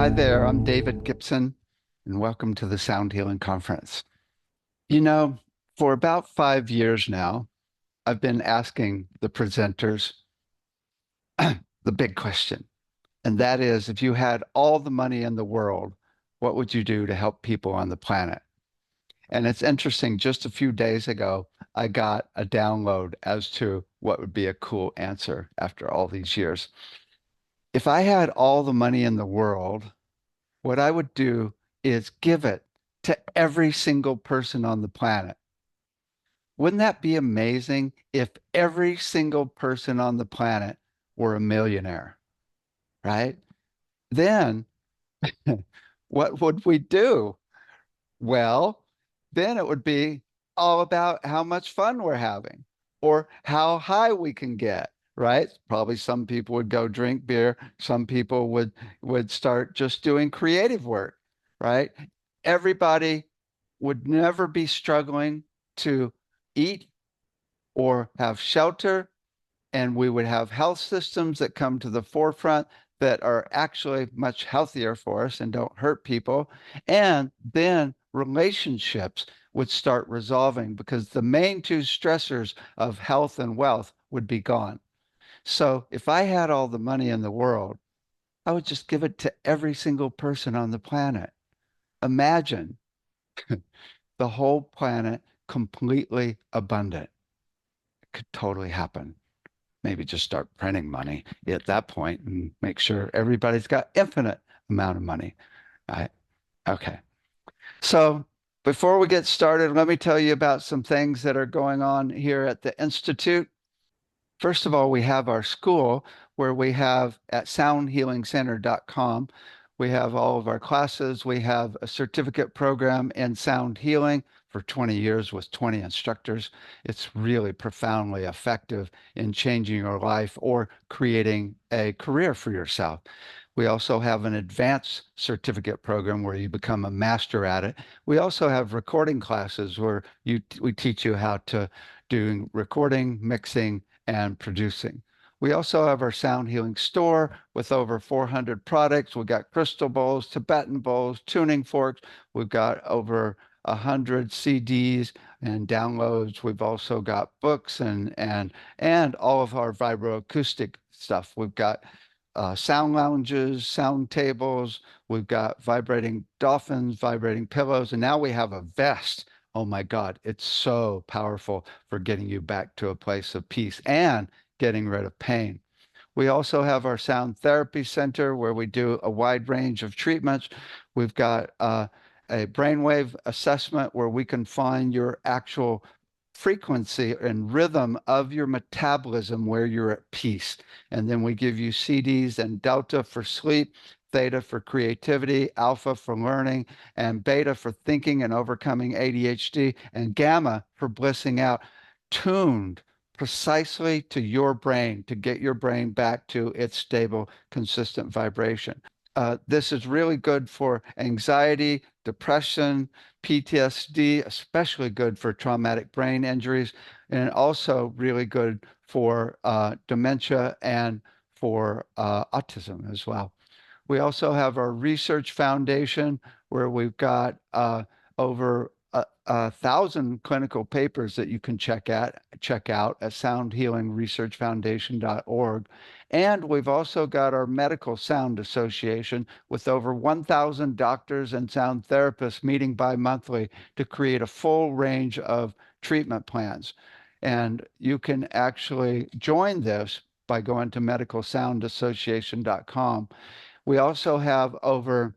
Hi there, I'm David Gibson, and welcome to the Sound Healing Conference. You know, for about 5 years now, I've been asking the presenters the big question, and that is, if you had all the money in the world, what would you do to help people on the planet? And it's interesting, just a few days ago, I got a download as to what would be a cool answer after all these years. If I had all the money in the world, what I would do is give it to every single person on the planet. Wouldn't that be amazing if every single person on the planet were a millionaire, right? Then what would we do? Well, then it would be all about how much fun we're having or how high we can get, right? Probably some people would go drink beer, some people would start just doing creative work, right? Everybody would never be struggling to eat or have shelter, and we would have health systems that come to the forefront that are actually much healthier for us and don't hurt people. And then relationships would start resolving because the main two stressors of health and wealth would be gone. So if I had all the money in the world, I would just give it to every single person on the planet. Imagine the whole planet completely abundant. It could totally happen. Maybe just start printing money at that point and make sure everybody's got infinite amount of money. Right? Okay. So before we get started, let me tell you about some things that are going on here at the Institute. First of all, we have our school where we have at soundhealingcenter.com. We have all of our classes. We have a certificate program in sound healing for 20 years with 20 instructors. It's really profoundly effective in changing your life or creating a career for yourself. We also have an advanced certificate program where you become a master at it. We also have recording classes where we teach you how to do recording, mixing, and producing. We also have our sound healing store with over 400 products. We've got crystal bowls, Tibetan bowls, tuning forks. We've got over 100 CDs and downloads. We've also got books and all of our vibroacoustic stuff. We've got sound lounges, sound tables. We've got vibrating dolphins, vibrating pillows, and now we have a vest. Oh my God, it's so powerful for getting you back to a place of peace and getting rid of pain. We also have our sound therapy center where we do a wide range of treatments. We've got a brainwave assessment where we can find your actual frequency and rhythm of your metabolism where you're at peace. And then we give you CDs and delta for sleep, theta for creativity, alpha for learning, and beta for thinking and overcoming ADHD, and gamma for blissing out, tuned precisely to your brain to get your brain back to its stable, consistent vibration. This is really good for anxiety, depression, PTSD, especially good for traumatic brain injuries, and also really good for dementia and for autism as well. We also have our research foundation where we've got over 1,000 clinical papers that you can check out at soundhealingresearchfoundation.org. And we've also got our Medical Sound Association with over 1,000 doctors and sound therapists meeting bi-monthly to create a full range of treatment plans. And you can actually join this by going to medicalsoundassociation.com. We also have over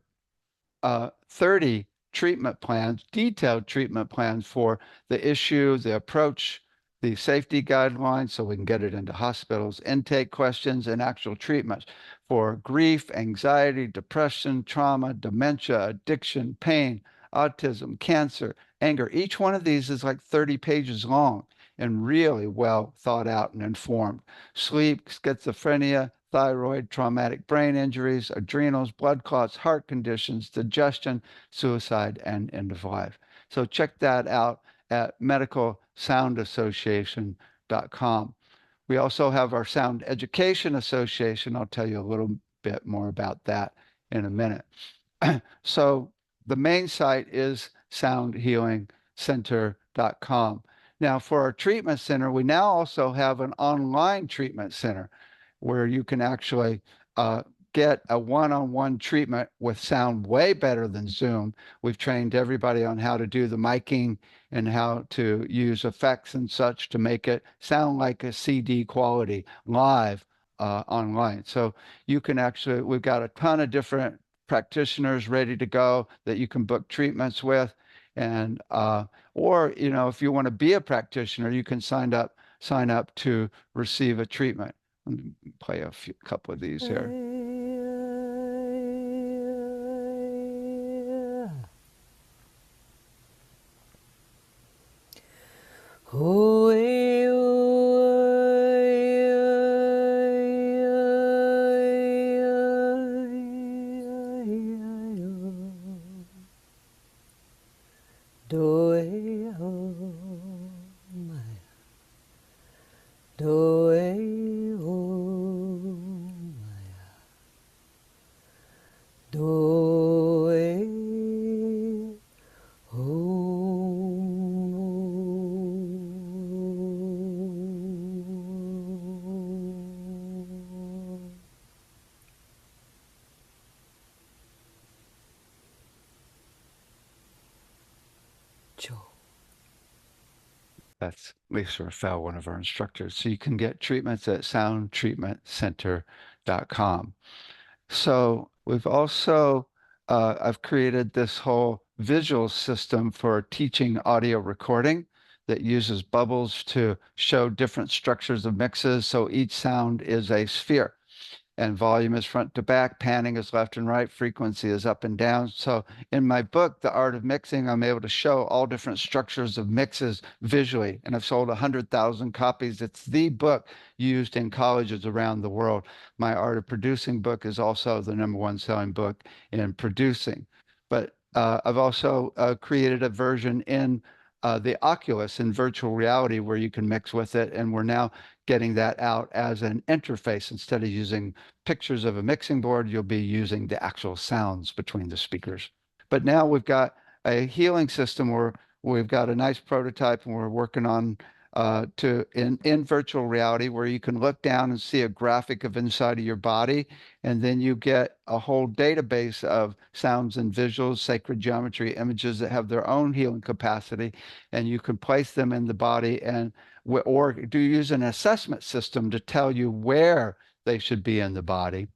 30 treatment plans, detailed treatment plans for the issue, the approach, the safety guidelines, so we can get it into hospitals, intake questions, and actual treatments for grief, anxiety, depression, trauma, dementia, addiction, pain, autism, cancer, anger. Each one of these is like 30 pages long and really well thought out and informed. Sleep, schizophrenia, thyroid, traumatic brain injuries, adrenals, blood clots, heart conditions, digestion, suicide, and end of life. So check that out at medicalsoundassociation.com. We also have our Sound Education Association. I'll tell you a little bit more about that in a minute. So the main site is soundhealingcenter.com. Now, for our treatment center, we now also have an online treatment center where you can actually get a one-on-one treatment with sound way better than Zoom. We've trained everybody on how to do the miking and how to use effects and such to make it sound like a CD quality live online. So you can actually, we've got a ton of different practitioners ready to go that you can book treatments with. And or if you want to be a practitioner, you can sign up to receive a treatment. Let me play a couple of these here. That's Lisa Rafael, one of our instructors. So you can get treatments at soundtreatmentcenter.com. So we've also, I've created this whole visual system for teaching audio recording that uses bubbles to show different structures of mixes. So each sound is a sphere. And volume is front to back, panning is left and right, frequency is up and down. So in my book, The Art of Mixing, I'm able to show all different structures of mixes visually, and I've sold 100,000 copies. It's the book used in colleges around the world. My Art of Producing book is also the #1 selling book in producing. But I've also created a version in the Oculus in virtual reality where you can mix with it, and we're now getting that out as an interface. Instead of using pictures of a mixing board, you'll be using the actual sounds between the speakers. But now we've got a healing system where we've got a nice prototype and we're working on in virtual reality where you can look down and see a graphic of inside of your body, and then you get a whole database of sounds and visuals, sacred geometry images that have their own healing capacity, and you can place them in the body and or do use an assessment system to tell you where they should be in the body.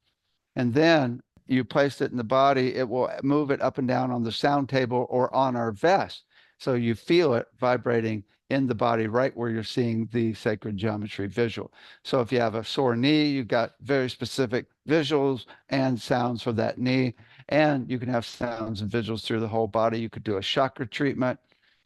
And then you place it in the body, it will move it up and down on the sound table or on our vest. So you feel it vibrating in the body right where you're seeing the sacred geometry visual. So if you have a sore knee, you've got very specific visuals and sounds for that knee. And you can have sounds and visuals through the whole body. You could do a chakra treatment.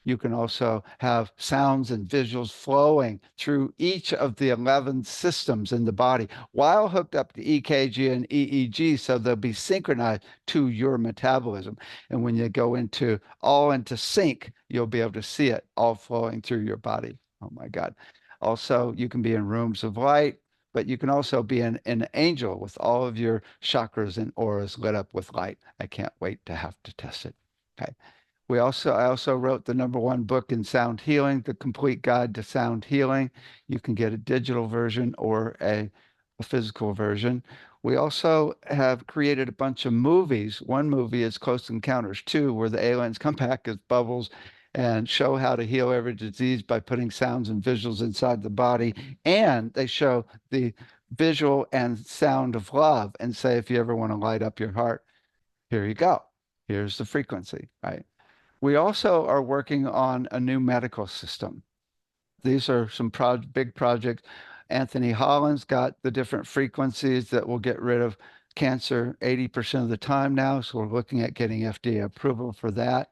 You can also have sounds and visuals flowing through each of the 11 systems in the body while hooked up to EKG and EEG, so they'll be synchronized to your metabolism. And when you go into sync, you'll be able to see it all flowing through your body. Oh my God. Also, you can be in rooms of light, but you can also be an angel with all of your chakras and auras lit up with light. I can't wait to have to test it. Okay. I also wrote the #1 book in sound healing, The Complete Guide to Sound Healing. You can get a digital version or a physical version. We also have created a bunch of movies. One movie is Close Encounters 2, where the aliens come back as bubbles and show how to heal every disease by putting sounds and visuals inside the body. And they show the visual and sound of love and say, if you ever want to light up your heart, here you go. Here's the frequency, right? We also are working on a new medical system. These are some big projects. Anthony Holland's got the different frequencies that will get rid of cancer 80% of the time now. So we're looking at getting FDA approval for that.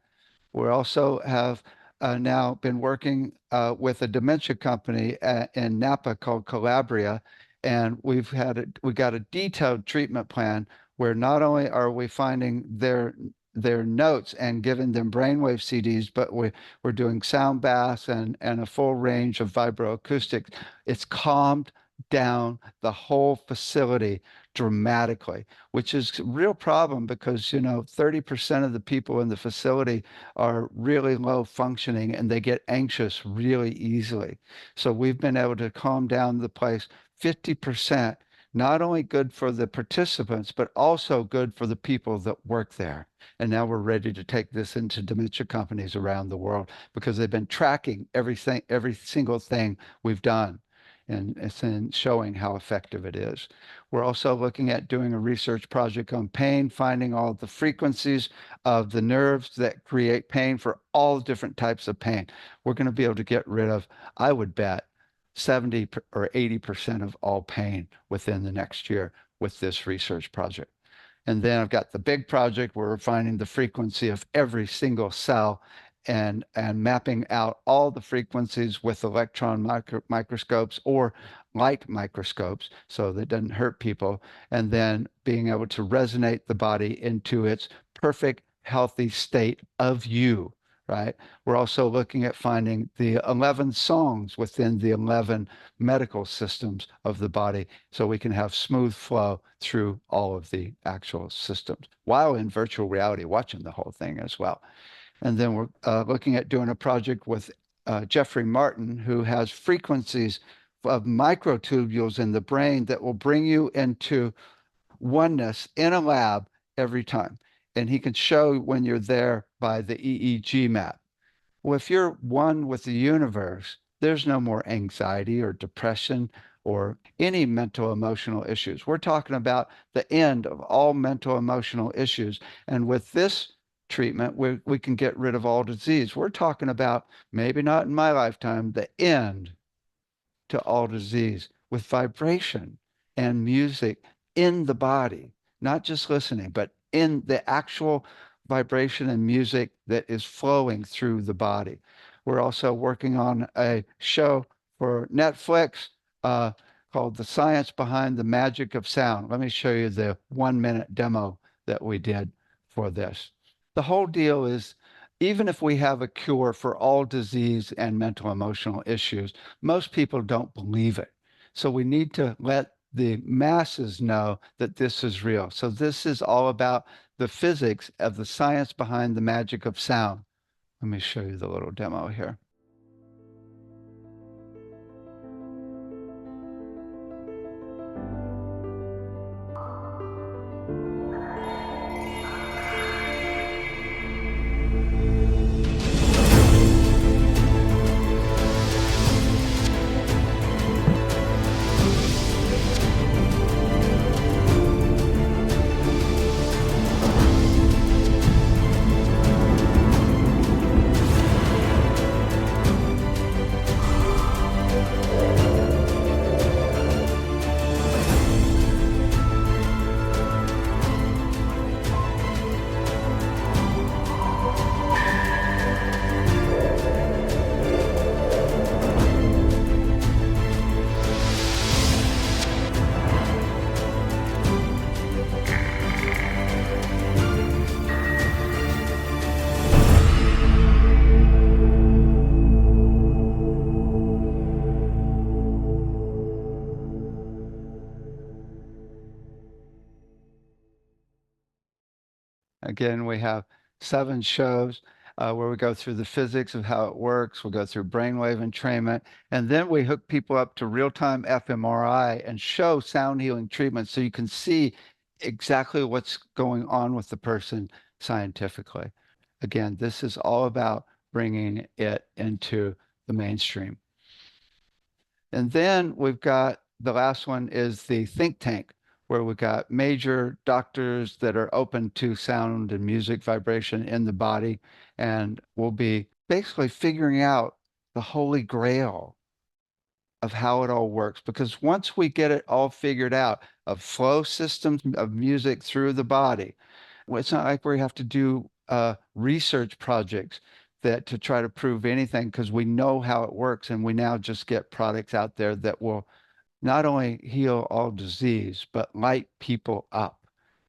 We also have now been working with a dementia company in Napa called Calabria, and we got a detailed treatment plan where not only are we finding their notes and giving them brainwave CDs, but we're doing sound baths and a full range of vibroacoustics. It's calmed down the whole facility dramatically, which is a real problem because, 30% of the people in the facility are really low functioning and they get anxious really easily. So we've been able to calm down the place 50%, not only good for the participants, but also good for the people that work there. And now we're ready to take this into dementia companies around the world because they've been tracking everything, every single thing we've done. And it's in showing how effective it is. We're also looking at doing a research project on pain, finding all the frequencies of the nerves that create pain for all different types of pain. We're going to be able to get rid of, I would bet, 70 or 80% of all pain within the next year with this research project. And then I've got the big project where we're finding the frequency of every single cell and mapping out all the frequencies with electron microscopes or light microscopes so that it doesn't hurt people, and then being able to resonate the body into its perfect, healthy state of you, right? We're also looking at finding the 11 songs within the 11 medical systems of the body so we can have smooth flow through all of the actual systems while in virtual reality, watching the whole thing as well. And then we're looking at doing a project with Jeffrey Martin, who has frequencies of microtubules in the brain that will bring you into oneness in a lab every time. And he can show when you're there by the EEG map. Well, if you're one with the universe, there's no more anxiety or depression or any mental emotional issues. We're talking about the end of all mental emotional issues. And with this treatment, we can get rid of all disease. We're talking about, maybe not in my lifetime, the end to all disease with vibration and music in the body, not just listening, but in the actual vibration and music that is flowing through the body. We're also working on a show for Netflix uh, called The Science Behind the Magic of Sound. Let me show you the 1 minute demo that we did for this. The whole deal is, even if we have a cure for all disease and mental emotional issues, most people don't believe it. So we need to let the masses know that this is real. So this is all about the physics of the science behind the magic of sound. Let me show you the little demo here. Again, we have 7 shows where we go through the physics of how it works. We'll go through brainwave entrainment, and then we hook people up to real-time fMRI and show sound healing treatment so you can see exactly what's going on with the person scientifically. Again, this is all about bringing it into the mainstream. And then we've got the last one is the think tank, where we've got major doctors that are open to sound and music vibration in the body. And we'll be basically figuring out the holy grail of how it all works. Because once we get it all figured out of flow systems of music through the body, well, it's not like we have to do research projects that to try to prove anything because we know how it works and we now just get products out there that will not only heal all disease, but light people up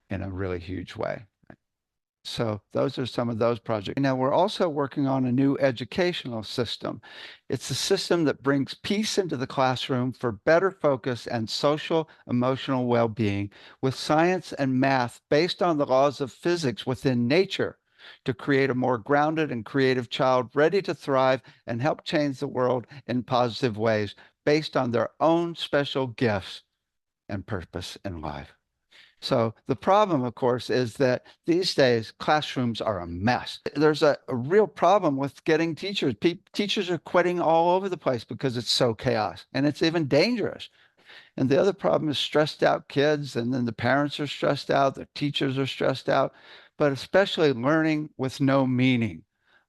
in a really huge way. So those are some of those projects. Now we're also working on a new educational system. It's a system that brings peace into the classroom for better focus and social emotional well-being with science and math based on the laws of physics within nature to create a more grounded and creative child ready to thrive and help change the world in positive ways based on their own special gifts and purpose in life. So the problem, of course, is that these days classrooms are a mess. There's a real problem with getting teachers. Teachers are quitting all over the place because it's so chaos and it's even dangerous. And the other problem is stressed out kids, and then the parents are stressed out, the teachers are stressed out, but especially learning with no meaning.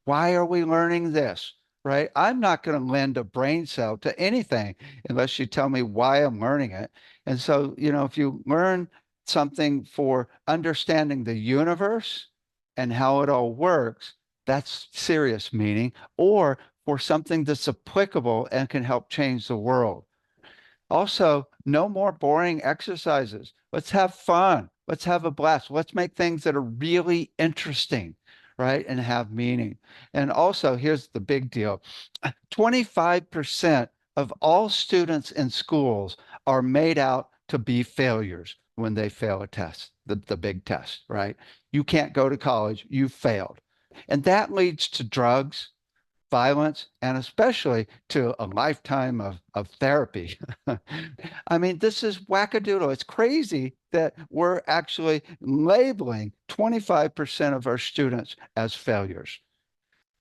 Why are we learning this? Right? I'm not going to lend a brain cell to anything unless you tell me why I'm learning it. And so, if you learn something for understanding the universe and how it all works, that's serious meaning, or for something that's applicable and can help change the world. Also, no more boring exercises. Let's have fun. Let's have a blast. Let's make things that are really interesting, right? And have meaning. And also, here's the big deal 25% of all students in schools are made out to be failures when they fail a test, the big test, right? You can't go to college, you failed. And that leads to drugs, violence, and especially to a lifetime of therapy. I mean, this is wackadoodle. It's crazy that we're actually labeling 25% of our students as failures.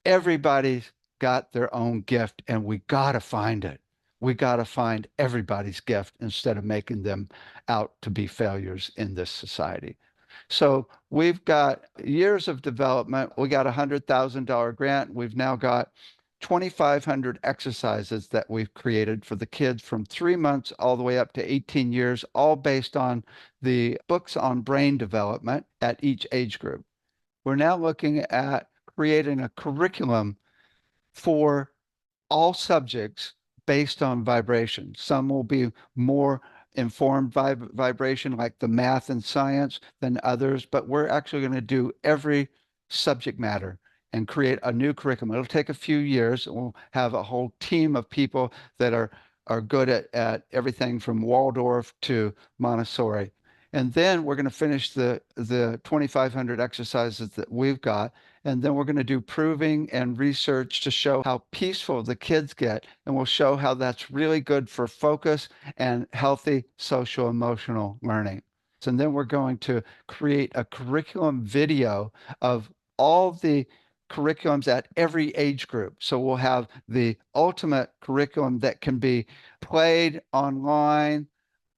Everybody's got their own gift, and we got to find it. We got to find everybody's gift instead of making them out to be failures in this society. So we've got years of development. We got a $100,000 grant. We've now got 2,500 exercises that we've created for the kids from 3 months all the way up to 18 years, all based on the books on brain development at each age group. We're now looking at creating a curriculum for all subjects based on vibration. Some will be more informed vibration, like the math and science, than others, but we're actually going to do every subject matter and create a new curriculum. It'll take a few years. We'll have a whole team of people that are good at everything from Waldorf to Montessori. And then we're going to finish the 2,500 exercises that we've got. And then we're going to do proving and research to show how peaceful the kids get. And we'll show how that's really good for focus and healthy social emotional learning. And then we're going to create a curriculum video of all the curriculums at every age group. So we'll have the ultimate curriculum that can be played online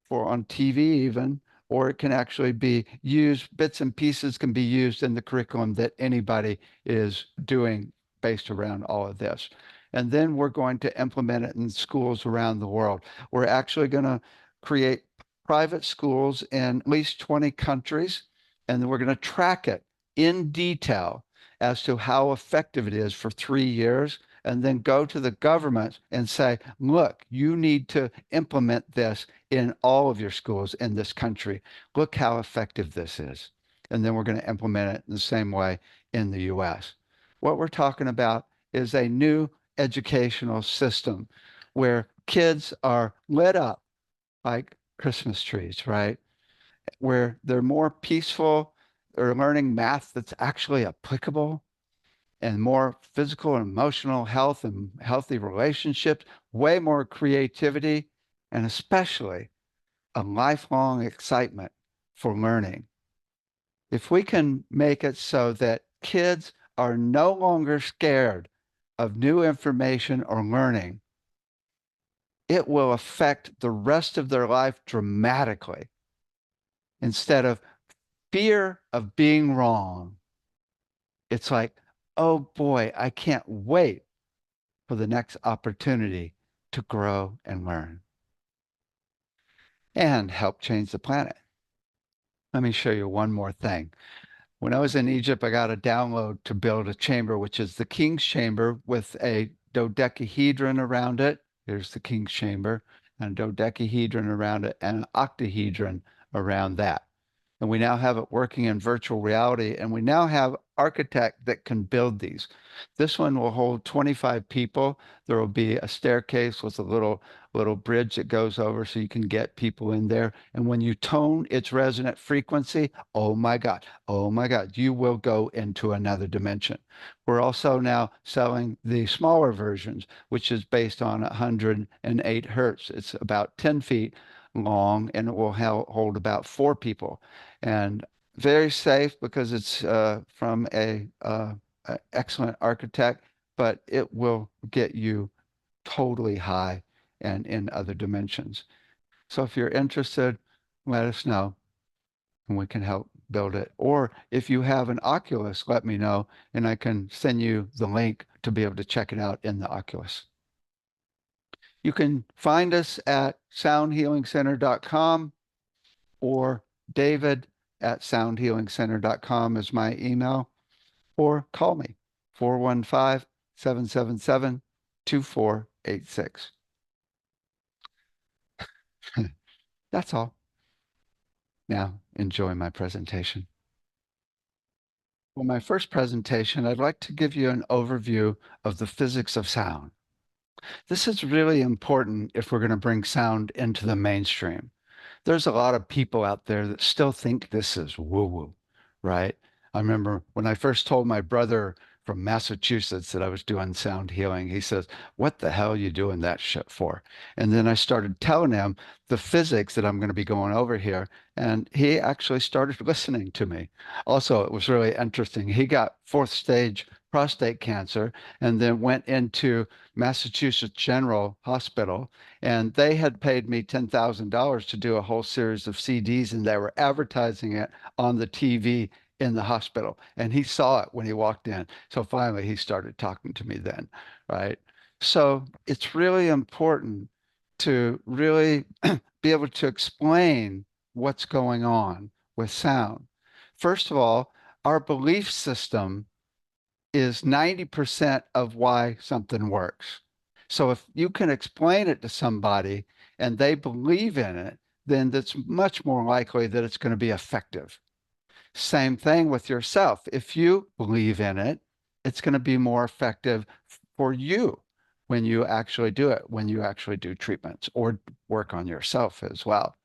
or on TV even, or it can actually be used, bits and pieces can be used in the curriculum that anybody is doing based around all of this. And then we're going to implement it in schools around the world. We're actually going to create private schools in at least 20 countries, and then we're going to track it in detail as to how effective it is for 3 years, and then go to the government and say, look, you need to implement this in all of your schools in this country. Look how effective this is. And then we're going to implement it in the same way in the US. What we're talking about is a new educational system where kids are lit up like Christmas trees, right? Where they're more peaceful, they're learning math that's actually applicable, and more physical and emotional health and healthy relationships, way more creativity, and especially a lifelong excitement for learning. If we can make it so that kids are no longer scared of new information or learning, it will affect the rest of their life dramatically. Instead of fear of being wrong, it's like, oh boy, I can't wait for the next opportunity to grow and learn and help change the planet. Let me show you one more thing. When I was in Egypt, I got a download to build a chamber, which is the king's chamber with a dodecahedron around it. Here's the king's chamber, and a dodecahedron around it, and an octahedron around that. and we now have it working in virtual reality, and we now have architect that can build these. This one will hold 25 people. There will be a staircase with a little bridge that goes over so you can get people in there. And when you tone its resonant frequency, oh my God, you will go into another dimension. We're also now selling the smaller versions, which is based on 108 hertz. It's about 10 feet long and it will hold about 4 people. And very safe because it's from a excellent architect, but it will get you totally high and in other dimensions. So if you're interested, let us know and we can help build it. Or if you have an Oculus, let me know and I can send you the link to be able to check it out in the Oculus. You can find us at soundhealingcenter.com or David at soundhealingcenter.com is my email, or call me 415-777-2486. That's all. Now, enjoy my presentation. For my first presentation, I'd like to give you an overview of the physics of sound. This is really important if we're going to bring sound into the mainstream. There's a lot of people out there that still think this is woo-woo, right? I remember when I first told my brother from Massachusetts that I was doing sound healing, he says, "What the hell are you doing that shit for?" And then I started telling him the physics that I'm going to be going over here, and he actually started listening to me. Also, it was really interesting. He got fourth stage prostate cancer and then went into Massachusetts General Hospital, and they had paid me $10,000 to do a whole series of CDs, and they were advertising it on the TV in the hospital. And he saw it when he walked in. So finally, he started talking to me then, right? So it's really important to really be able to explain what's going on with sound. First of all, our belief system is 90% of why something works. So if you can explain it to somebody and they believe in it, then that's much more likely that it's going to be effective. Same thing with yourself. If you believe in it, it's going to be more effective for you when you actually do it, when you actually do treatments or work on yourself as well.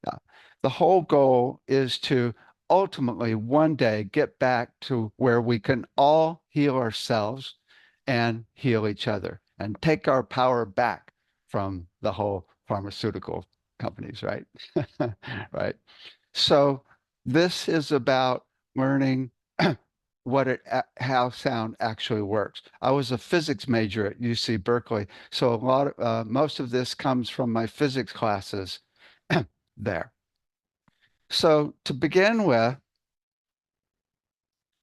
Yeah. The whole goal is to ultimately one day get back to where we can all heal ourselves and heal each other and take our power back from the whole pharmaceutical companies, right? Right. So this is about learning how sound actually works. I was a physics major at UC Berkeley, so most of this comes from my physics classes there. So to begin with,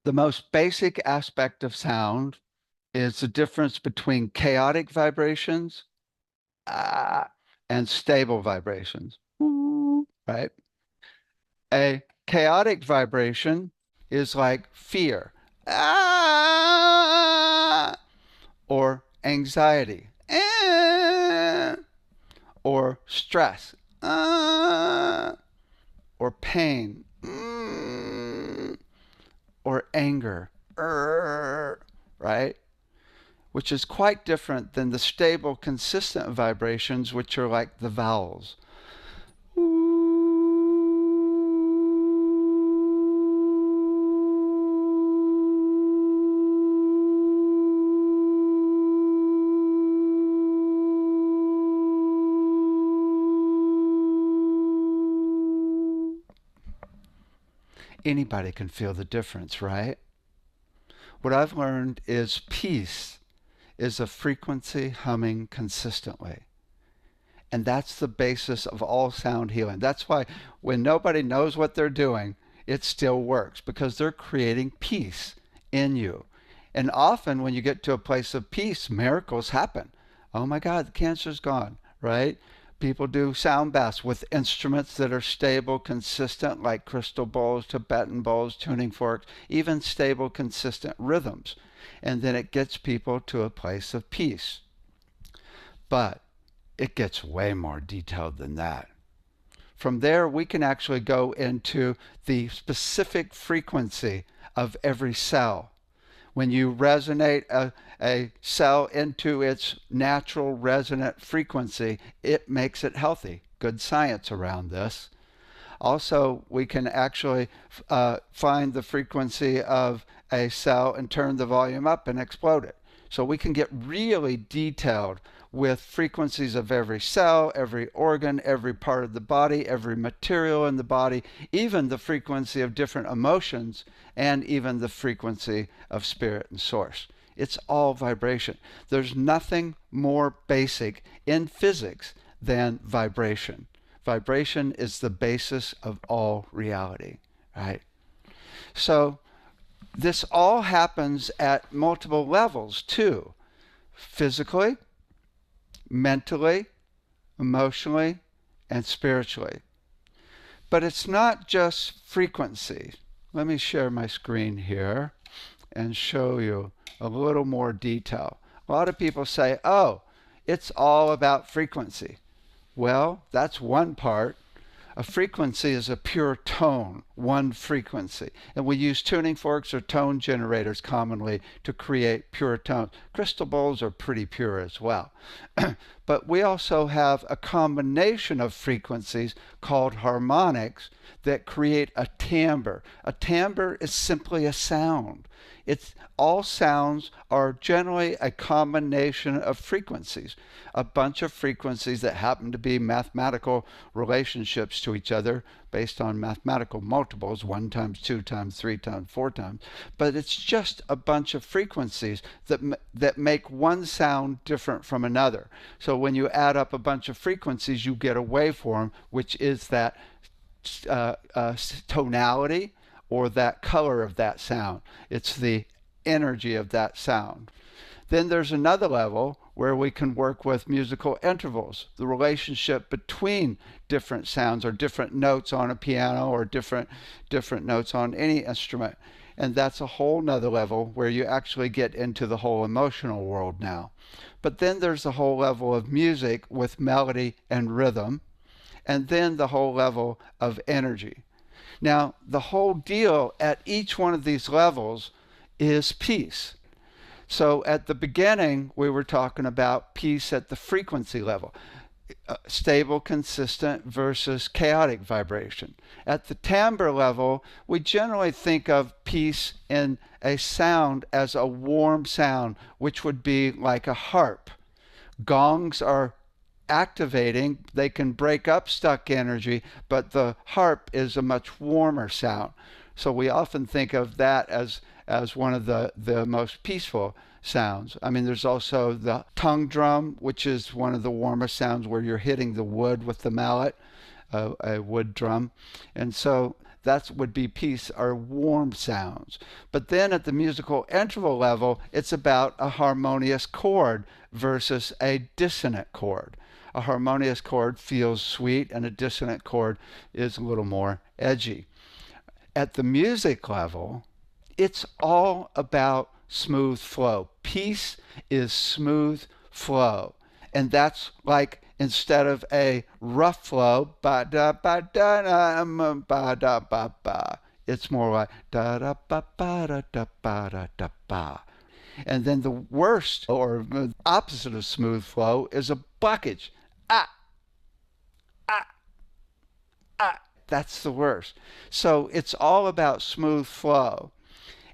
the most basic aspect of sound is the difference between chaotic vibrations and stable vibrations, right? A chaotic vibration is like fear or anxiety or stress or pain or anger, right? Which is quite different than the stable, consistent vibrations, which are like the vowels. Anybody can feel the difference, right? What I've learned is peace is a frequency humming consistently. And that's the basis of all sound healing. That's why when nobody knows what they're doing, it still works because they're creating peace in you. And often when you get to a place of peace, miracles happen. Oh my God, the cancer's gone, right? People do sound baths with instruments that are stable, consistent, like crystal bowls, Tibetan bowls, tuning forks, even stable, consistent rhythms. And then it gets people to a place of peace. But it gets way more detailed than that. From there, we can actually go into the specific frequency of every cell. When you resonate a cell into its natural resonant frequency, it makes it healthy. Good science around this. Also, we can actually find the frequency of a cell and turn the volume up and explode it. So we can get really detailed with frequencies of every cell, every organ, every part of the body, every material in the body, even the frequency of different emotions, and even the frequency of spirit and source. It's all vibration. There's nothing more basic in physics than vibration. Vibration is the basis of all reality, right? So this all happens at multiple levels too. Physically, mentally, emotionally, and spiritually. But it's not just frequency. Let me share my screen here and show you a little more detail. A lot of people say, oh, it's all about frequency. Well, that's one part. A frequency is a pure tone, one frequency. And we use tuning forks or tone generators commonly to create pure tones. Crystal bowls are pretty pure as well. But we also have a combination of frequencies called harmonics that create a timbre. A timbre is simply a sound. All sounds are generally a combination of frequencies, a bunch of frequencies that happen to be mathematical relationships to each other based on mathematical multiples, 1 times 2 times 3 times 4 times. But it's just a bunch of frequencies that make one sound different from another. So when you add up a bunch of frequencies, you get a waveform, which is that tonality or that color of that sound. It's the energy of that sound. Then there's another level where we can work with musical intervals, the relationship between different sounds or different notes on a piano or different notes on any instrument. And that's a whole nother level where you actually get into the whole emotional world now. But then there's the whole level of music with melody and rhythm, and then the whole level of energy. Now, the whole deal at each one of these levels is peace. So at the beginning, we were talking about peace at the frequency level, stable, consistent versus chaotic vibration. At the timbre level, we generally think of peace in a sound as a warm sound, which would be like a harp. Gongs are activating, they can break up stuck energy, but the harp is a much warmer sound. So we often think of that as one of the most peaceful sounds. I mean, there's also the tongue drum, which is one of the warmest sounds where you're hitting the wood with the mallet, a wood drum. And so that would be peace, or warm sounds. But then at the musical interval level, it's about a harmonious chord versus a dissonant chord. A harmonious chord feels sweet, and a dissonant chord is a little more edgy. At the music level, it's all about smooth flow. Peace is smooth flow. And that's like, instead of a rough flow, ba da ba da ba da ba ba, it's more like da da ba ba da da ba da da ba. And then the worst, or the opposite of smooth flow, is a blockage. Ah, ah, ah. That's the worst. So it's all about smooth flow.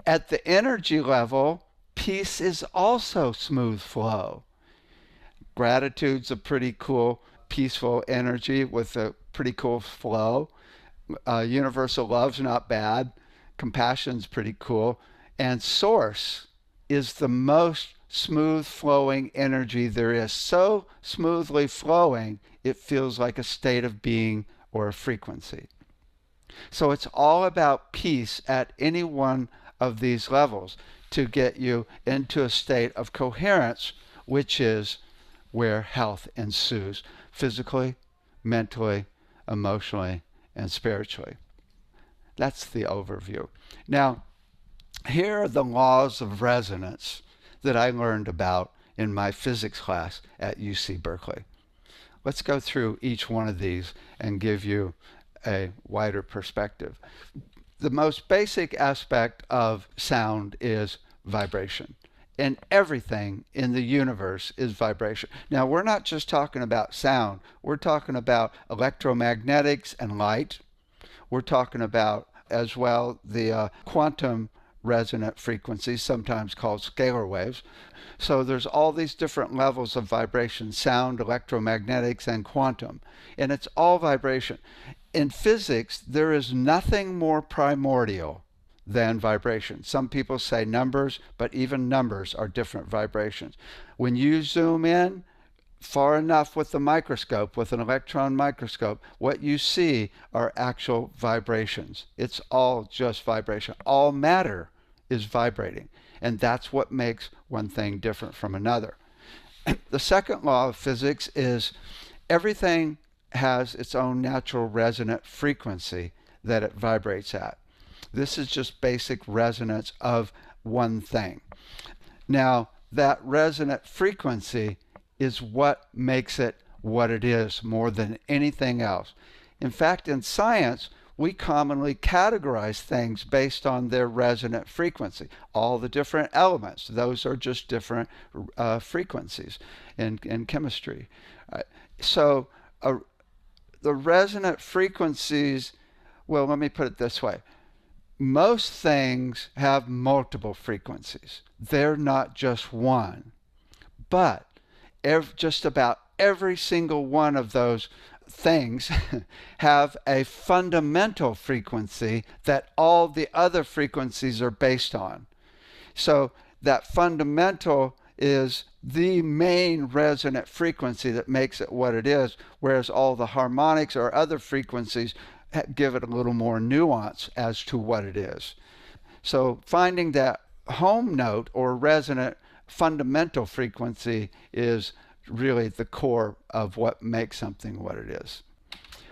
At the energy level, peace is also smooth flow. Gratitude's a pretty cool, peaceful energy with a pretty cool flow. Universal love's not bad. Compassion's pretty cool. And source is the most smooth flowing energy there is. So smoothly flowing, it feels like a state of being or a frequency. So it's all about peace at any one of these levels to get you into a state of coherence, which is where health ensues, physically, mentally, emotionally, and spiritually. That's the overview. Now, here are the laws of resonance that I learned about in my physics class at UC Berkeley. Let's go through each one of these and give you a wider perspective. The most basic aspect of sound is vibration. And everything in the universe is vibration. Now, we're not just talking about sound. We're talking about electromagnetics and light. We're talking about as well the quantum resonant frequencies, sometimes called scalar waves. So there's all these different levels of vibration: sound, electromagnetics, and quantum. And it's all vibration. In physics, there is nothing more primordial than vibration. Some people say numbers, but even numbers are different vibrations. When you zoom in far enough with the microscope, with an electron microscope, what you see are actual vibrations. It's all just vibration. All matter is vibrating, and that's what makes one thing different from another. The second law of physics is everything has its own natural resonant frequency that it vibrates at. This is just basic resonance of one thing. Now, that resonant frequency is what makes it what it is more than anything else. In fact, in science, we commonly categorize things based on their resonant frequency. All the different elements, those are just different frequencies in chemistry. So the resonant frequencies, well, let me put it this way. Most things have multiple frequencies. They're not just one. But just about every single one of those things have a fundamental frequency that all the other frequencies are based on. So that fundamental is the main resonant frequency that makes it what it is, whereas all the harmonics or other frequencies give it a little more nuance as to what it is. So finding that home note or resonant fundamental frequency is really the core of what makes something what it is.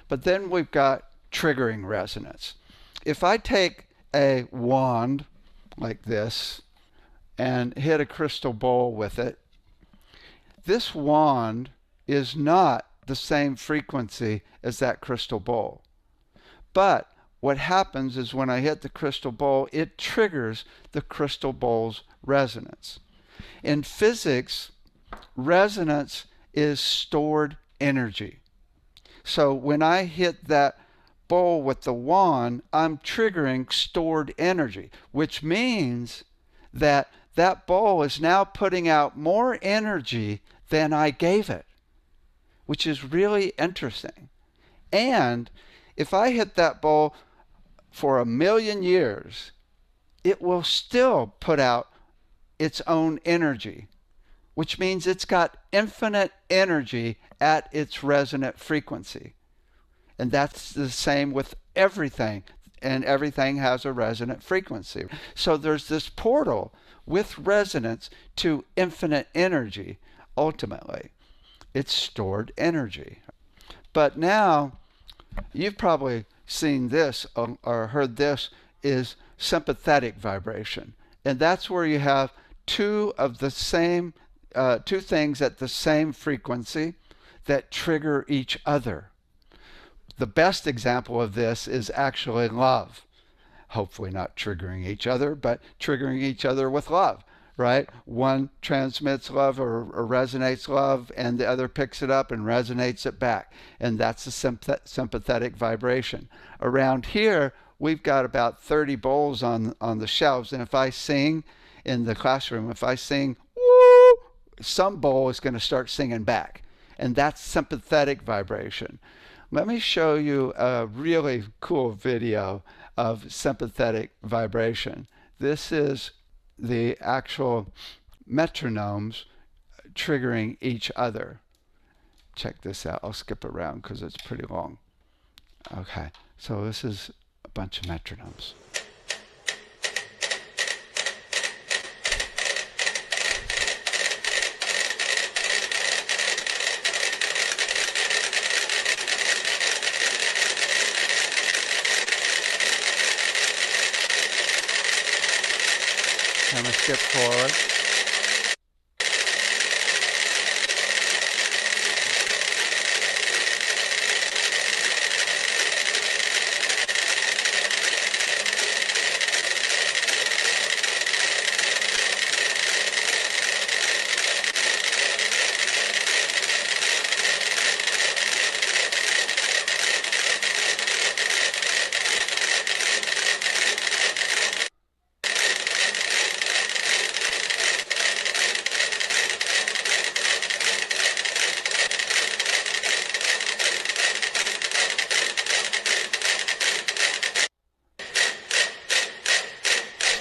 But then we've got triggering resonance. If I take a wand like this and hit a crystal bowl with it, this wand is not the same frequency as that crystal bowl. But what happens is when I hit the crystal bowl, it triggers the crystal bowl's resonance. In physics, resonance is stored energy. So when I hit that bowl with the wand, I'm triggering stored energy, which means that that bowl is now putting out more energy than I gave it, which is really interesting. And if I hit that bowl for 1,000,000 years, it will still put out its own energy, which means it's got infinite energy at its resonant frequency. And that's the same with everything, and everything has a resonant frequency. So there's this portal with resonance to infinite energy, ultimately. It's stored energy. But now, you've probably seen this or heard this, is sympathetic vibration. And that's where you have two things at the same frequency that trigger each other. The best example of this is actually love. Hopefully not triggering each other, but triggering each other with love, right? One transmits love or resonates love, and the other picks it up and resonates it back. And that's a sympathetic vibration. Around here, we've got about 30 bowls on the shelves. And if I sing in the classroom, if I sing, woo, some bowl is going to start singing back. And that's sympathetic vibration. Let me show you a really cool video of sympathetic vibration. This is the actual metronomes triggering each other. Check this out. I'll skip around because it's pretty long. Okay, so this is a bunch of metronomes. I'm going to skip forward.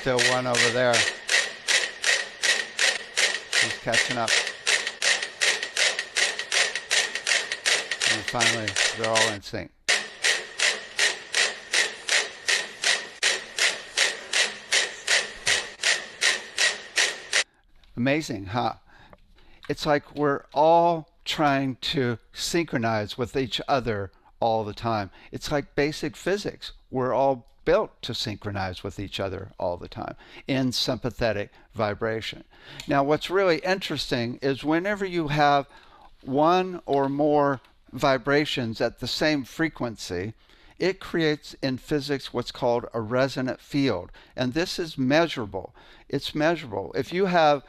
Still one over there. He's catching up. And finally, they're all in sync. Amazing, huh? It's like we're all trying to synchronize with each other all the time. It's like basic physics. We're all built to synchronize with each other all the time in sympathetic vibration. Now, what's really interesting is whenever you have one or more vibrations at the same frequency, it creates in physics what's called a resonant field. And this is measurable. It's measurable. If you have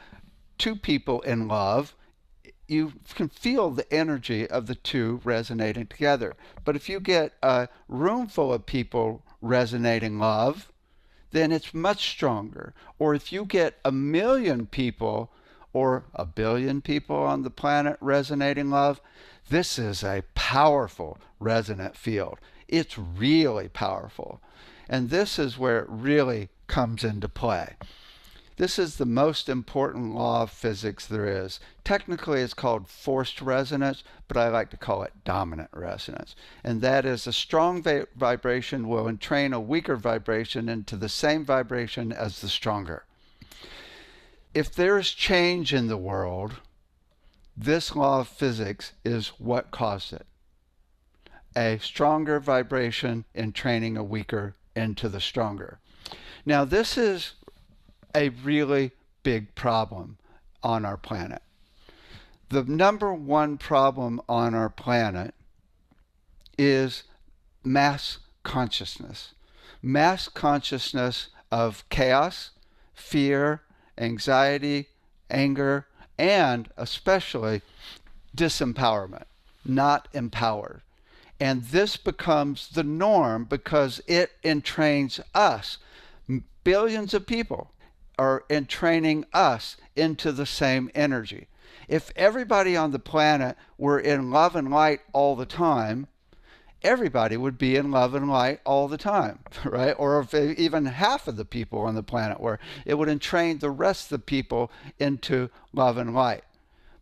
two people in love, you can feel the energy of the two resonating together. But if you get a room full of people resonating love, then it's much stronger. Or if you get 1,000,000 people or 1,000,000,000 people on the planet resonating love, this is a powerful resonant field. It's really powerful. And this is where it really comes into play. This is the most important law of physics there is. Technically, it's called forced resonance, but I like to call it dominant resonance. And that is a strong vibration will entrain a weaker vibration into the same vibration as the stronger. If there is change in the world, this law of physics is what caused it. A stronger vibration entraining a weaker into the stronger. Now, this is a really big problem on our planet. The number one problem on our planet is mass consciousness. Mass consciousness of chaos, fear, anxiety, anger, and especially disempowerment, not empowered. And this becomes the norm because it entrains us. Billions of people are entraining us into the same energy. If everybody on the planet were in love and light all the time, everybody would be in love and light all the time, right? Or if even half of the people on the planet were, it would entrain the rest of the people into love and light.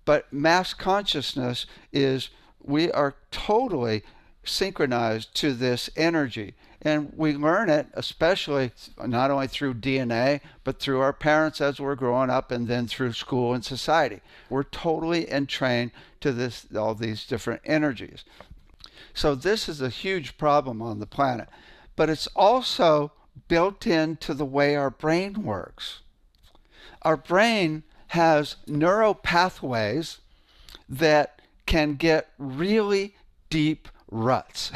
But mass consciousness is we are totally synchronized to this energy. And we learn it, especially not only through DNA, but through our parents as we're growing up and then through school and society. We're totally entrained to this, all these different energies. So this is a huge problem on the planet. But it's also built into the way our brain works. Our brain has neural pathways that can get really deep ruts.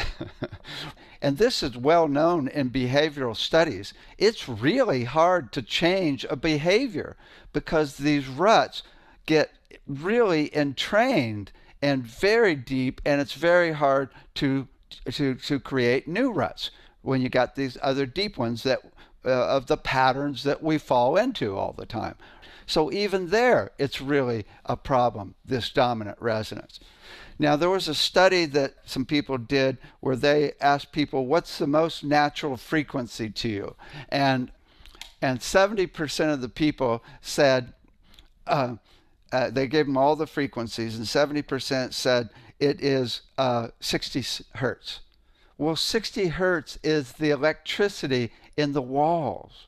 And this is well known in behavioral studies. It's really hard to change a behavior because these ruts get really entrained and very deep, and it's very hard to create new ruts when you got these other deep ones that of the patterns that we fall into all the time. So even there, it's really a problem, this dominant resonance. Now, there was a study that some people did where they asked people, what's the most natural frequency to you? And 70% of the people said, they gave them all the frequencies, and 70% said it is 60 hertz. Well, 60 hertz is the electricity in the walls.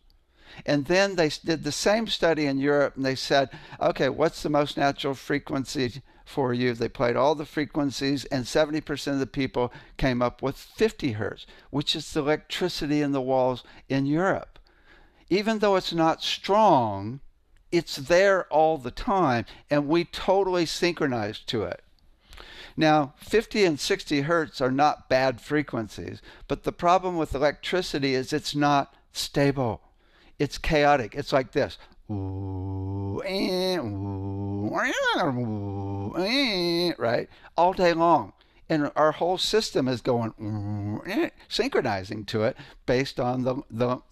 And then they did the same study in Europe, and they said, okay, what's the most natural frequency for you? They played all the frequencies, and 70% of the people came up with 50 hertz, which is the electricity in the walls in Europe. Even though it's not strong, it's there all the time, and we totally synchronize to it. Now, 50 and 60 hertz are not bad frequencies, but the problem with electricity is it's not stable. It's chaotic. It's like this. Right? All day long. And our whole system is going synchronizing to it based on the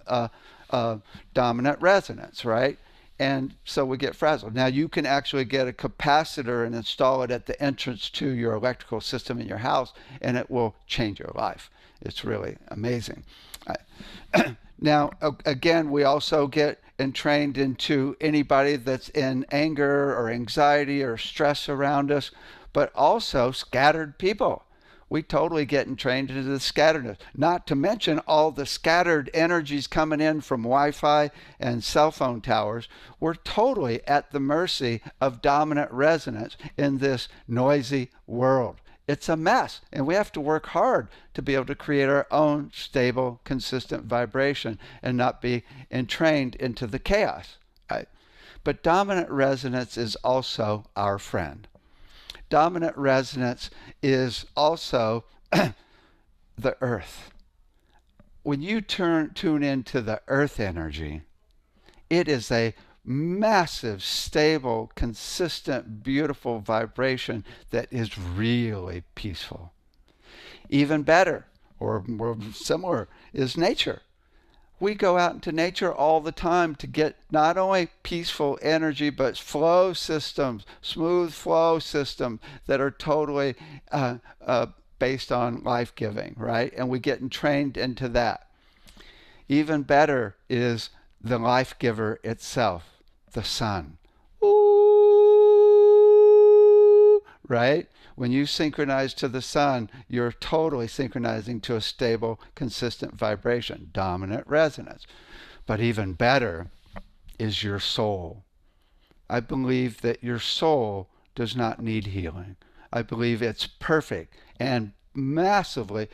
dominant resonance, right? And so we get frazzled. Now you can actually get a capacitor and install it at the entrance to your electrical system in your house, and it will change your life. It's really amazing. Now, again, we also get entrained into anybody that's in anger or anxiety or stress around us, but also scattered people. We totally get entrained into the scatteredness. Not to mention all the scattered energies coming in from Wi Fi and cell phone towers. We're totally at the mercy of dominant resonance in this noisy world. It's a mess, and we have to work hard to be able to create our own stable, consistent vibration and not be entrained into the chaos. Right? But dominant resonance is also our friend. Dominant resonance is also the earth. When you tune into the earth energy, it is a massive, stable, consistent, beautiful vibration that is really peaceful. Even better, or more similar, is nature. We go out into nature all the time to get not only peaceful energy, but flow systems, smooth flow systems that are totally based on life giving, right? And we get trained into that. Even better is the life giver itself, the sun. Ooh, right? When you synchronize to the sun, you're totally synchronizing to a stable, consistent vibration, dominant resonance. But even better is your soul. I believe that your soul does not need healing. I believe it's perfect and massively,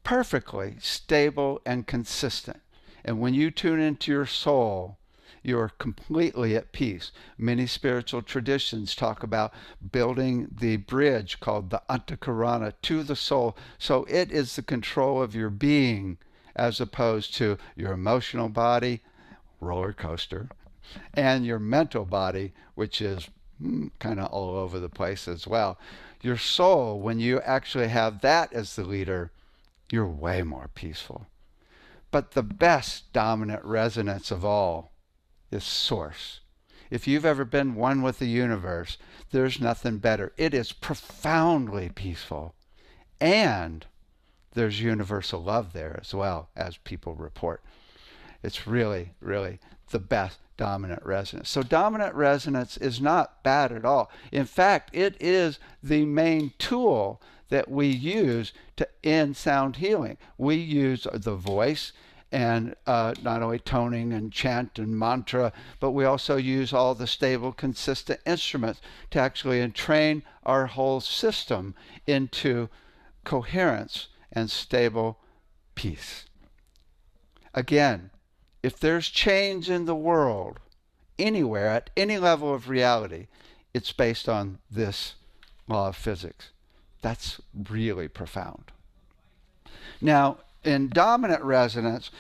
perfectly stable and consistent. And when you tune into your soul, you're completely at peace. Many spiritual traditions talk about building the bridge called the antakarana to the soul. So it is the control of your being as opposed to your emotional body, roller coaster, and your mental body, which is kind of all over the place as well. Your soul, when you actually have that as the leader, you're way more peaceful. But the best dominant resonance of all is source. If you've ever been one with the universe, there's nothing better. It is profoundly peaceful. And there's universal love there as well, as people report. It's really, really the best dominant resonance. So dominant resonance is not bad at all. In fact, it is the main tool that we use in sound healing. We use the voice and not only toning and chant and mantra, but we also use all the stable, consistent instruments to actually entrain our whole system into coherence and stable peace. Again, if there's change in the world, anywhere, at any level of reality, it's based on this law of physics. That's really profound. Now, in dominant resonance,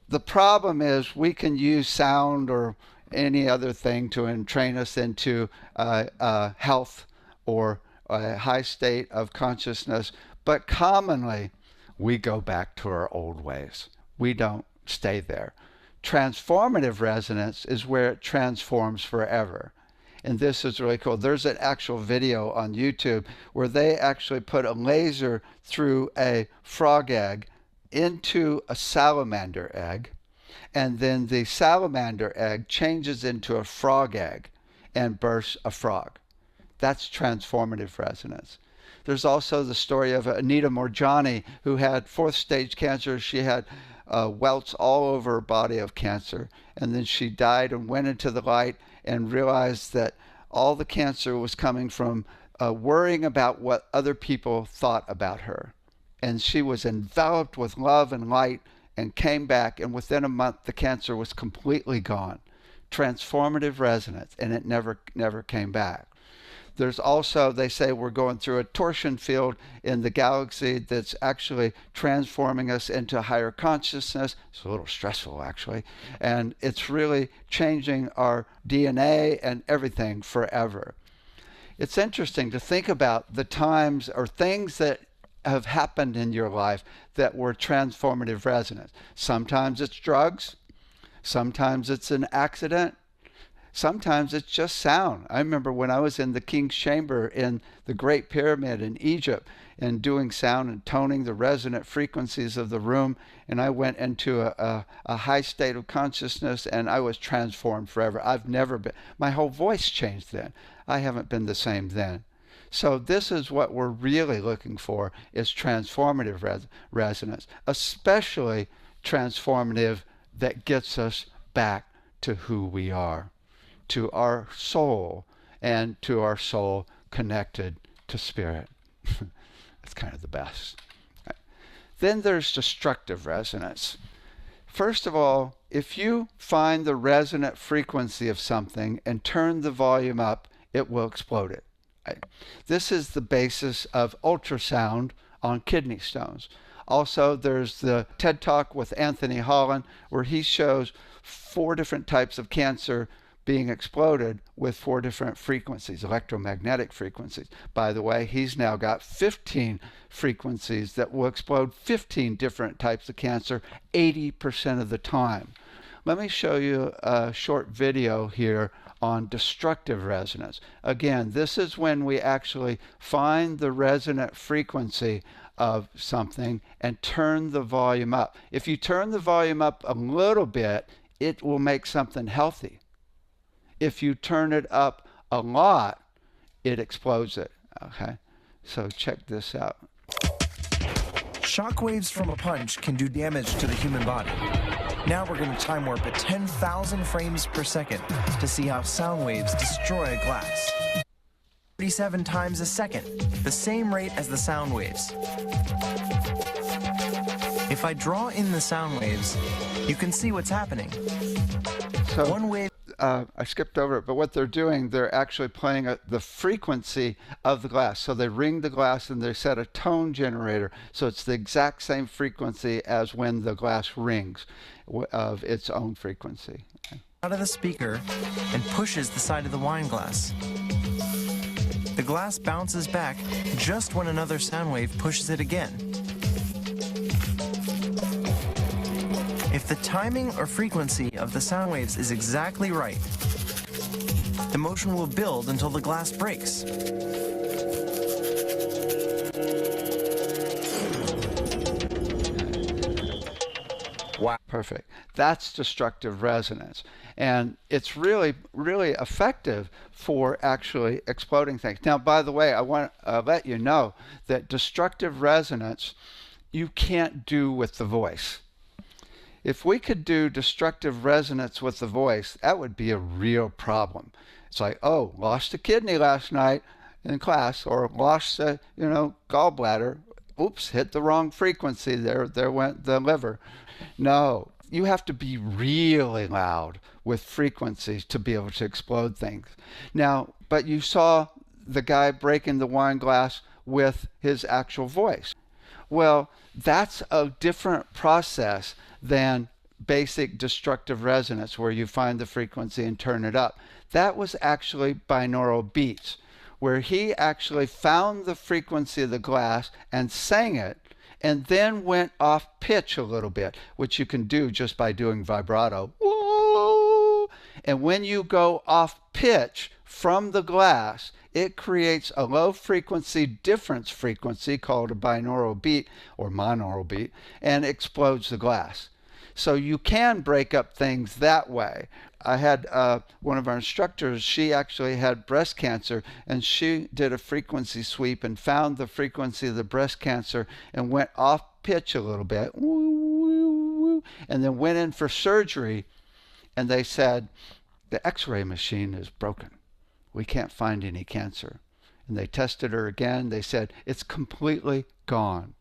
the problem is we can use sound or any other thing to entrain us into health or a high state of consciousness, but commonly we go back to our old ways. We don't stay there. Transformative resonance is where it transforms forever. And this is really cool. There's an actual video on YouTube where they actually put a laser through a frog egg into a salamander egg, and then the salamander egg changes into a frog egg and bursts a frog. That's transformative resonance. There's also the story of Anita Morjani, who had fourth stage cancer. She had welts all over her body of cancer, and then she died and went into the light and realized that all the cancer was coming from worrying about what other people thought about her. And she was enveloped with love and light and came back, and within a month the cancer was completely gone. Transformative resonance, and it never came back. There's also, they say, we're going through a torsion field in the galaxy that's actually transforming us into higher consciousness. It's a little stressful, actually. And it's really changing our DNA and everything forever. It's interesting to think about the times or things that have happened in your life that were transformative resonance. Sometimes it's drugs. Sometimes it's an accident. Sometimes it's just sound. I remember when I was in the King's Chamber in the Great Pyramid in Egypt and doing sound and toning the resonant frequencies of the room, and I went into a high state of consciousness and I was transformed forever. I've never been, my whole voice changed then. I haven't been the same then. So this is what we're really looking for, is transformative resonance, especially transformative that gets us back to who we are, to our soul, and to our soul connected to spirit. That's kind of the best. Then there's destructive resonance. First of all, if you find the resonant frequency of something and turn the volume up, it will explode it. Right? This is the basis of ultrasound on kidney stones. Also, there's the TED Talk with Anthony Holland, where he shows 4 different types of cancer being exploded with 4 different frequencies, electromagnetic frequencies. By the way, he's now got 15 frequencies that will explode 15 different types of cancer 80% of the time. Let me show you a short video here on destructive resonance. Again, this is when we actually find the resonant frequency of something and turn the volume up. If you turn the volume up a little bit, it will make something healthy. If you turn it up a lot, it explodes it. Okay, so check this out. Shockwaves from a punch can do damage to the human body. Now we're going to time warp at 10,000 frames per second to see how sound waves destroy a glass. 37 times a second, the same rate as the sound waves. If I draw in the sound waves, you can see what's happening. So one wave. I skipped over it, but what they're doing, they're actually playing the frequency of the glass. So they ring the glass and they set a tone generator. So it's the exact same frequency as when the glass rings of its own frequency. Out of the speaker and pushes the side of the wine glass. The glass bounces back just when another sound wave pushes it again. If the timing or frequency of the sound waves is exactly right, the motion will build until the glass breaks. Wow, perfect. That's destructive resonance. And it's really, really effective for actually exploding things. Now, by the way, I want to let you know that destructive resonance you can't do with the voice. If we could do destructive resonance with the voice, that would be a real problem. It's like, oh, lost a kidney last night in class, or lost a, gallbladder. Oops, hit the wrong frequency. There went the liver. No, you have to be really loud with frequencies to be able to explode things. Now, but you saw the guy breaking the wine glass with his actual voice. Well, that's a different process than basic destructive resonance, where you find the frequency and turn it up. That was actually binaural beats, where he actually found the frequency of the glass and sang it, and then went off pitch a little bit, which you can do just by doing vibrato. Whoa! And when you go off pitch from the glass, it creates a low frequency difference frequency called a binaural beat or monaural beat, and explodes the glass. So you can break up things that way. I had one of our instructors, she actually had breast cancer, and she did a frequency sweep and found the frequency of the breast cancer and went off pitch a little bit, woo, woo, woo, and then went in for surgery, and they said, the x-ray machine is broken. We can't find any cancer. And they tested her again. They said, it's completely gone.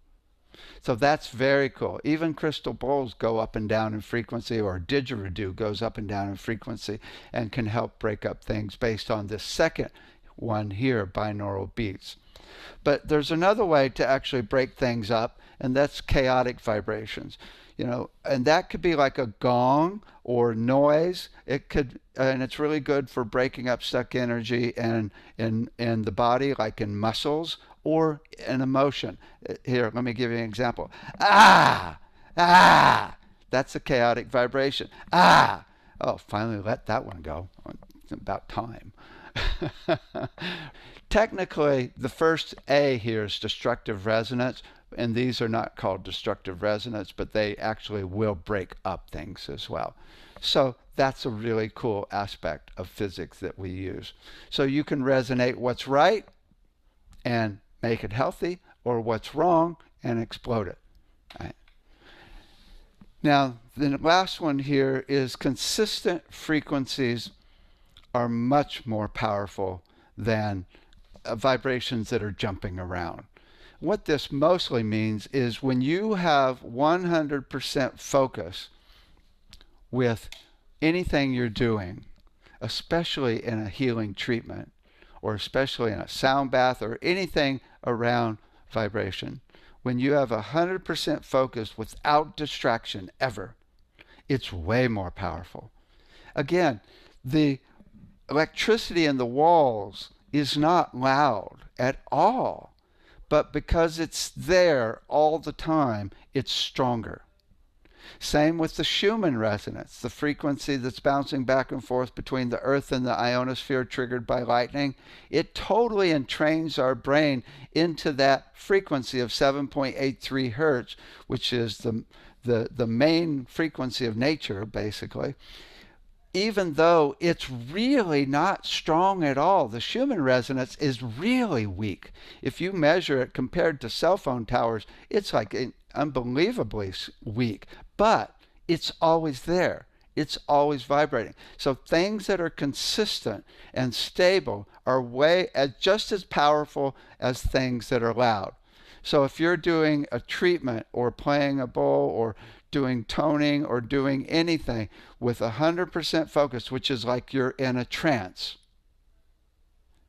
So that's very cool. Even crystal bowls go up and down in frequency, or didgeridoo goes up and down in frequency and can help break up things based on this second one here, binaural beats. But there's another way to actually break things up, and that's chaotic vibrations. And that could be like a gong or noise. It could, and it's really good for breaking up stuck energy and in the body, like in muscles or an emotion. Here, let me give you an example. Ah, ah, that's a chaotic vibration. Ah, oh, finally let that one go. about time. Technically, the first A here is destructive resonance, and these are not called destructive resonance, but they actually will break up things as well. So that's a really cool aspect of physics that we use. So you can resonate what's right and make it healthy, or what's wrong and explode it. Right? Now, the last one here is consistent frequencies are much more powerful than vibrations that are jumping around. What this mostly means is when you have 100% focus with anything you're doing, especially in a healing treatment, or especially in a sound bath, or anything around vibration, when you have 100% focus without distraction ever, it's way more powerful. Again, the electricity in the walls is not loud at all, but because it's there all the time, it's stronger. Same with the Schumann resonance, the frequency that's bouncing back and forth between the Earth and the ionosphere triggered by lightning. It totally entrains our brain into that frequency of 7.83 hertz, which is the main frequency of nature, basically. Even though it's really not strong at all. The Schumann resonance is really weak. If you measure it compared to cell phone towers, it's like unbelievably weak. But it's always there. It's always vibrating. So things that are consistent and stable are just as powerful as things that are loud. So if you're doing a treatment or playing a bowl or doing toning or doing anything with 100% focus, which is like you're in a trance,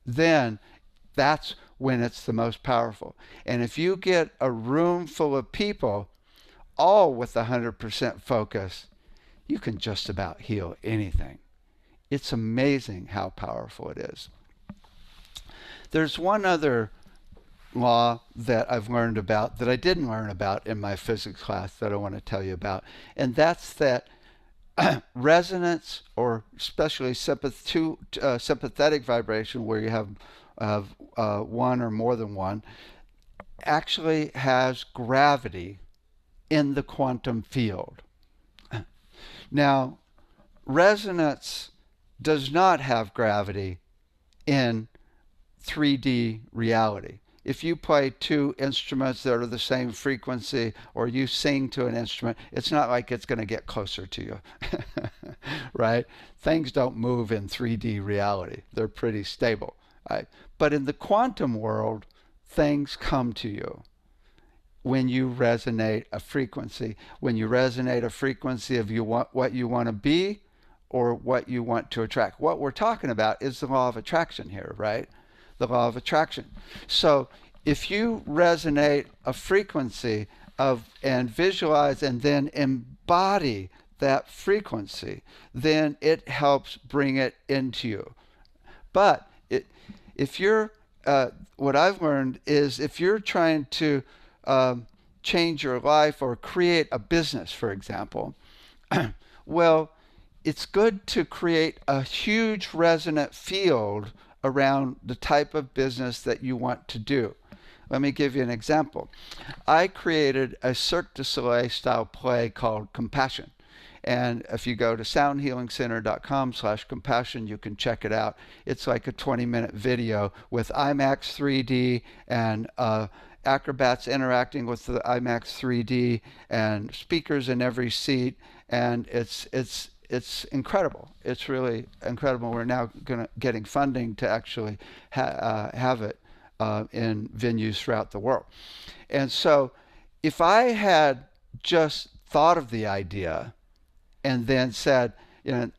then that's when it's the most powerful. And if you get a room full of people all with 100% focus, you can just about heal anything. It's amazing how powerful it is. There's one other law that I've learned about that I didn't learn about in my physics class that I want to tell you about, and that's that resonance, or especially sympathetic vibration, where you have one or more than one, actually has gravity in the quantum field. Now, resonance does not have gravity in 3D reality. If you play two instruments that are the same frequency, or you sing to an instrument, it's not like it's going to get closer to you, right? Things don't move in 3D reality. They're pretty stable, right? But in the quantum world, things come to you when you resonate a frequency. When you resonate a frequency of what you want to be or what you want to attract. What we're talking about is the law of attraction here, right? The law of attraction. So if you resonate a frequency and visualize and then embody that frequency, then it helps bring it into you. But if you're, what I've learned is if you're trying to change your life or create a business, for example, well, it's good to create a huge resonant field around the type of business that you want to do. Let me give you an example. I created a Cirque du Soleil style play called Compassion. And if you go to soundhealingcenter.com/compassion, you can check it out. It's like a 20-minute video with IMAX 3D and acrobats interacting with the IMAX 3D and speakers in every seat. And it's incredible. It's really incredible. We're now getting funding to actually have it in venues throughout the world. And so if I had just thought of the idea and then said, and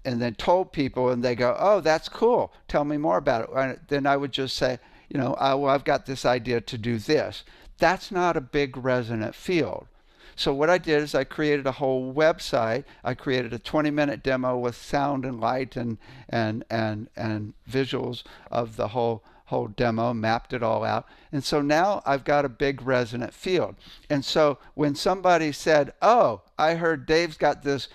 then told people, and they go, oh, that's cool, tell me more about it, then I would just say, well, I've got this idea to do this. That's not a big resonant field. So what I did is I created a whole website. I created a 20-minute demo with sound and light and visuals of the whole demo, mapped it all out. And so now I've got a big resonant field. And so when somebody said, oh, I heard Dave's got this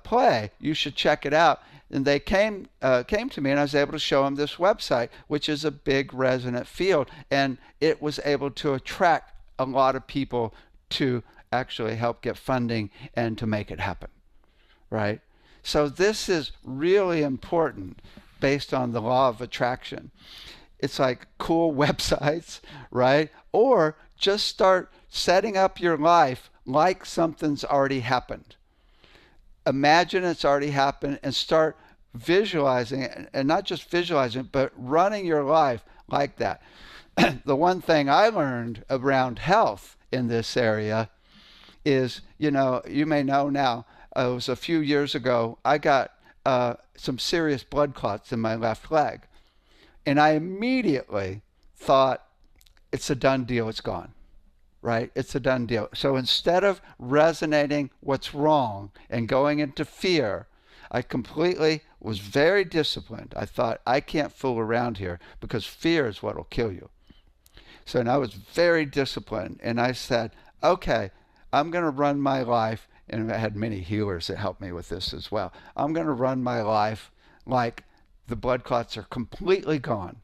play, you should check it out, And they came to me, and I was able to show them this website, which is a big resonant field, and it was able to attract a lot of people to actually help get funding and to make it happen, right? So this is really important based on the law of attraction. It's like cool websites, right? Or just start setting up your life like something's already happened. Imagine it's already happened and start visualizing it, and not just visualizing it, but running your life like that. The one thing I learned around health in this area is, you may know now, it was a few years ago, I got some serious blood clots in my left leg. And I immediately thought, it's a done deal, it's gone, right? It's a done deal. So instead of resonating what's wrong and going into fear, I completely was very disciplined. I thought, I can't fool around here because fear is what will kill you. So I was very disciplined, and I said, okay, I'm going to run my life, and I had many healers that helped me with this as well. I'm going to run my life like the blood clots are completely gone.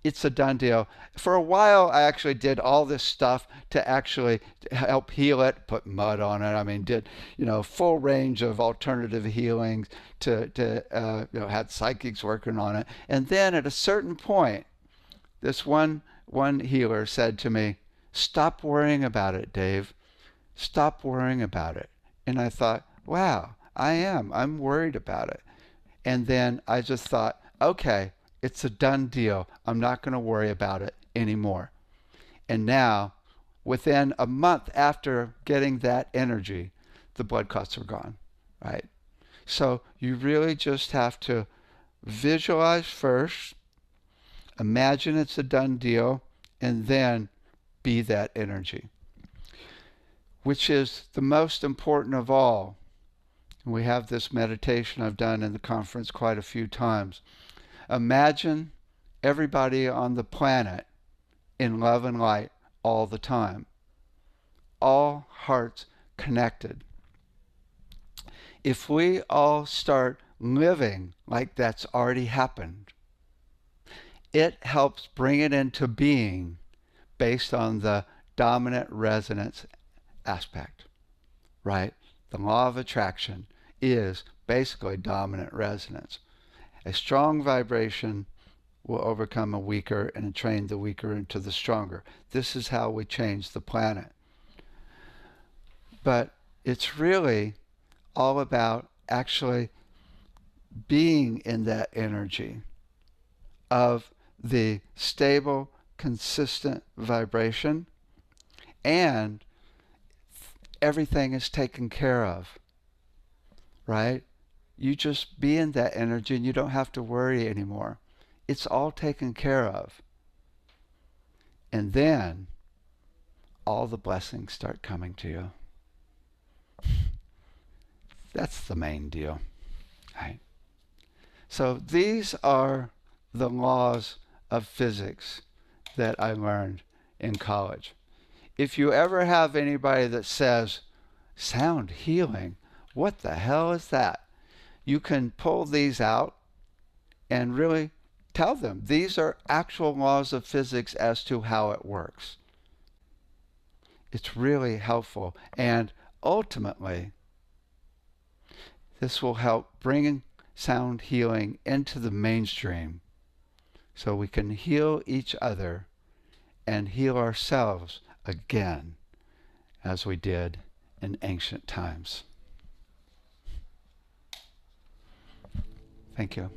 It's a done deal. For a while, I actually did all this stuff to actually help heal it, put mud on it. I mean, did, full range of alternative healings had psychics working on it. And then at a certain point, this one healer said to me, stop worrying about it, Dave. Stop worrying about it. And I thought, wow, I'm worried about it. And then I just thought, okay, it's a done deal. I'm not going to worry about it anymore. And now, within a month after getting that energy, the blood clots are gone, right? So you really just have to visualize first, imagine it's a done deal, and then be that energy, which is the most important of all. We have this meditation I've done in the conference quite a few times. Imagine everybody on the planet in love and light all the time. All hearts connected. If we all start living like that's already happened, it helps bring it into being based on the dominant resonance aspect, right? The law of attraction is basically dominant resonance. A strong vibration will overcome a weaker and train the weaker into the stronger. This is how we change the planet. But it's really all about actually being in that energy of the stable, consistent vibration, and everything is taken care of, right? You just be in that energy and you don't have to worry anymore. It's all taken care of. And then all the blessings start coming to you. That's the main deal, right? So these are the laws of physics that I learned in college. If you ever have anybody that says, sound healing, what the hell is that? You can pull these out and really tell them these are actual laws of physics as to how it works. It's really helpful, and ultimately this will help bring sound healing into the mainstream so we can heal each other and heal ourselves again as we did in ancient times. Thank you.